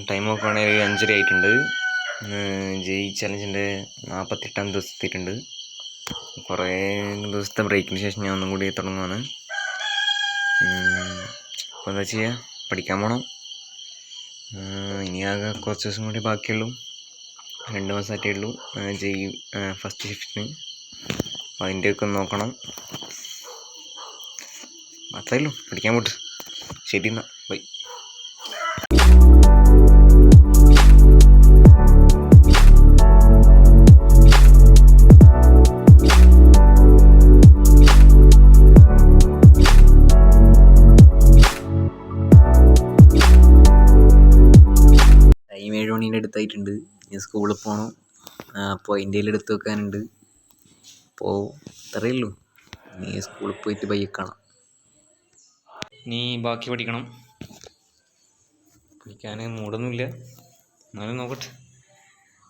Time നോക്കുകയാണെങ്കിൽ 5:30 ആയിട്ടുണ്ട്. ജെയ് ചലഞ്ചിൻ്റെ 48ാം ദിവസം എത്തിയിട്ടുണ്ട്. കുറേ ദിവസത്തെ ബ്രേക്കിന് ശേഷം ഞാൻ ഒന്നും കൂടി തുടങ്ങുകയാണ്. അപ്പോൾ എന്താ ചെയ്യുക, പഠിക്കാൻ പോകണം. ഇനി ആകെ കുറച്ച് ദിവസം കൂടി ബാക്കിയുള്ളൂ. 2 മാസമായിട്ടേ ഉള്ളൂ ജെയ് ഫസ്റ്റ് ഷിഫ്റ്റിന്. അപ്പോൾ അതിൻ്റെയൊക്കെ ഒന്ന് നോക്കണം. അത്രയേ ഉള്ളൂ, പഠിക്കാൻ പോട്ട്. ശരി എന്നാൽ, ബൈ. ടൈം 7 മണീൻ്റെ അടുത്തായിട്ടുണ്ട്. ഇനി സ്കൂളിൽ പോകണം. അപ്പോൾ അതിൻ്റെ എടുത്ത് വെക്കാനുണ്ട്. അപ്പോൾ ഇത്രയേ ഉള്ളൂ. നീ സ്കൂളിൽ പോയിട്ട് ബൈക്ക് കാണാം. നീ ബാക്കി പഠിക്കണം. പഠിക്കാൻ മൂടൊന്നുമില്ല, എന്നാലും നോക്കട്ടെ.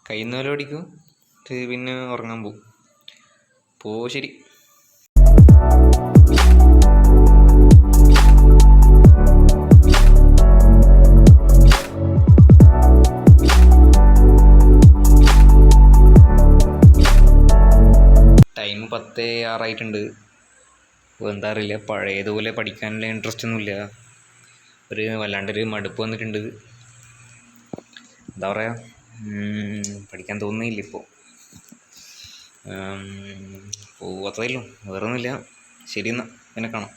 കഴിയുന്ന പോലെ പഠിക്കും, പിന്നെ ഉറങ്ങാൻ പോകും. അപ്പോൾ ശരി. ടൈം 10:06 അപ്പോൾ എന്താ അറിയില്ല, പഴയതുപോലെ പഠിക്കാനുള്ള ഇൻട്രസ്റ്റ് ഒന്നുമില്ല. വല്ലാണ്ടൊരു മടുപ്പ് വന്നിട്ടുണ്ട്. എന്താ പറയുക, പഠിക്കാൻ തോന്നുന്നില്ല ഇപ്പോൾ. അപ്പോൾ അത്രയേ ഉള്ളൂ, വേറെ ഒന്നുമില്ല. ശരി എന്നാൽ, പിന്നെ കാണാം.